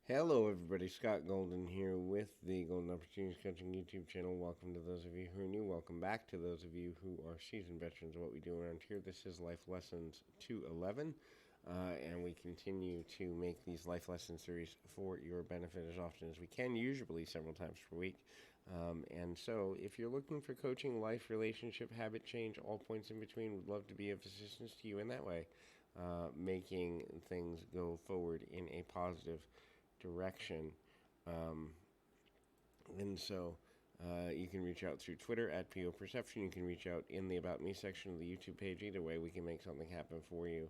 Hello, everybody. Scott Golden here with the Golden Opportunities Coaching YouTube channel. Welcome to those of you who are new. Welcome back to those of you who are seasoned veterans of what we do around here. This is Life Lessons 211, and we continue to make these Life Lesson series for your benefit as often as we can, usually several times per week. And so, if you're looking for coaching, life, relationship, habit change, all points in between, would love to be of assistance to you in that way, making things go forward in a positive direction. Um, and so you can reach out through Twitter at PO Perception. You can reach out in the About Me section of the YouTube page. Either way, we can make something happen for you.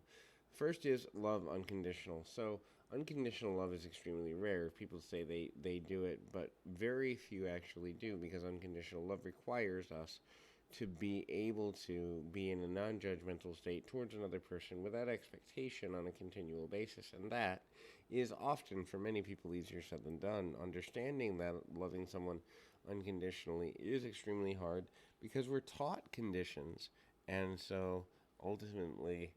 First is love unconditional. So unconditional love is extremely rare. People say they do it, but very few actually do, because unconditional love requires us to be able to be in a non-judgmental state towards another person without expectation on a continual basis. And that is often, for many people, easier said than done. Understanding that loving someone unconditionally is extremely hard because we're taught conditions. And so ultimately,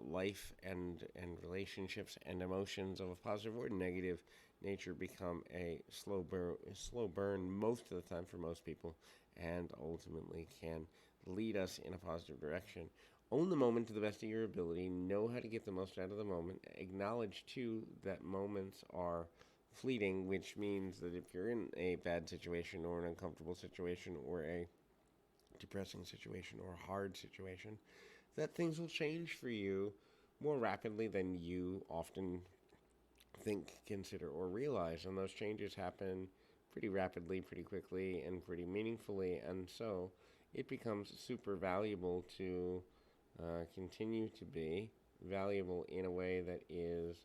life and relationships and emotions of a positive or negative nature become a slow burn most of the time for most people, and ultimately can lead us in a positive direction. Own the moment to the best of your ability. Know how to get the most out of the moment. Acknowledge, too, that moments are fleeting, which means that if you're in a bad situation or an uncomfortable situation or a depressing situation or a hard situation, that things will change for you more rapidly than you often think, consider, or realize. And those changes happen pretty rapidly, pretty quickly, and pretty meaningfully. And so it becomes super valuable to continue to be valuable in a way that is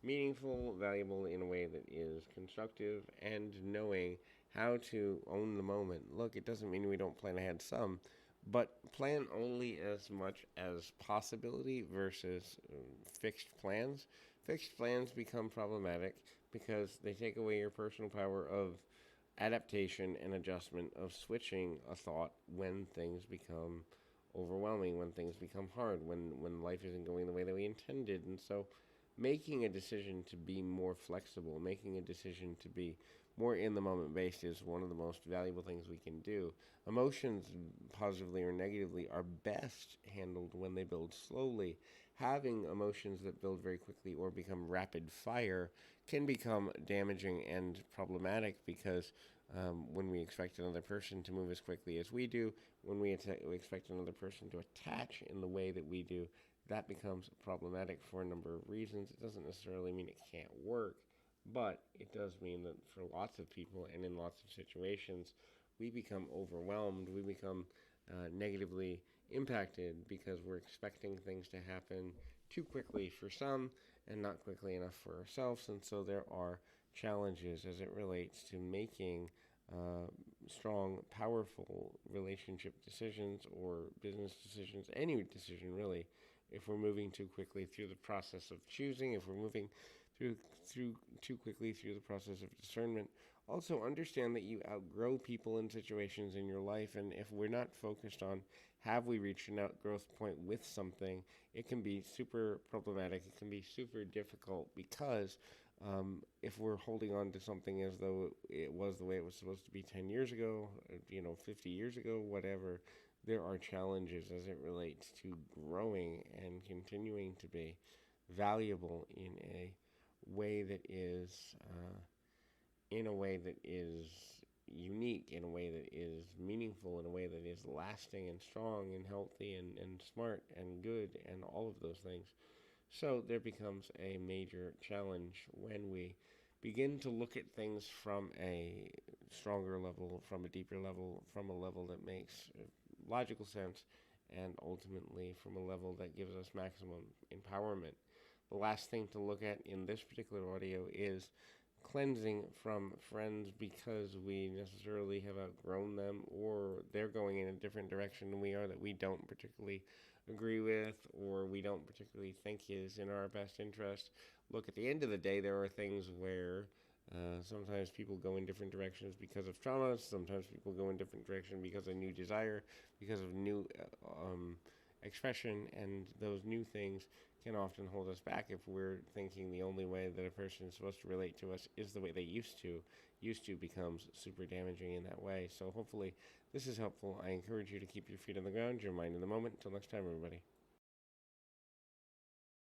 meaningful, valuable in a way that is constructive, and knowing how to own the moment. Look, it doesn't mean we don't plan ahead some, but plan only as much as possibility versus fixed plans. Fixed plans become problematic because they take away your personal power of adaptation and adjustment, of switching a thought when things become overwhelming, when things become hard, when life isn't going the way that we intended. And so making a decision to be more flexible, making a decision to be more in the moment based is one of the most valuable things we can do. Emotions, positively or negatively, are best handled when they build slowly. Having emotions that build very quickly or become rapid fire can become damaging and problematic, because when we expect another person to move as quickly as we do, when we expect another person to attach in the way that we do, that becomes problematic for a number of reasons. It doesn't necessarily mean it can't work, but it does mean that for lots of people and in lots of situations, we become overwhelmed. We become negatively impacted because we're expecting things to happen too quickly for some and not quickly enough for ourselves. And so there are challenges as it relates to making strong, powerful relationship decisions or business decisions, any decision really, if we're moving too quickly through the process of choosing, if we're moving through too quickly through the process of discernment. Also, understand that you outgrow people and situations in your life, and if we're not focused on have we reached an outgrowth point with something, it can be super problematic. It can be super difficult because if we're holding on to something as though it was the way it was supposed to be 10 years ago, 50 years ago, whatever, there are challenges as it relates to growing and continuing to be valuable in a way that is unique, in a way that is meaningful, in a way that is lasting and strong and healthy and smart and good and all of those things. So there becomes a major challenge when we begin to look at things from a stronger level, from a deeper level, from a level that makes logical sense, and ultimately from a level that gives us maximum empowerment. The last thing to look at in this particular audio is cleansing from friends because we necessarily have outgrown them, or they're going in a different direction than we are, that we don't particularly agree with, or we don't particularly think is in our best interest. Look, at the end of the day, there are things where sometimes people go in different directions because of trauma. Sometimes people go in different directions because of new desire, because of new expression, and those new things can often hold us back if we're thinking the only way that a person is supposed to relate to us is the way they used to. Used to becomes super damaging in that way. So hopefully this is helpful. I encourage you to keep your feet on the ground, your mind in the moment. Until next time, everybody.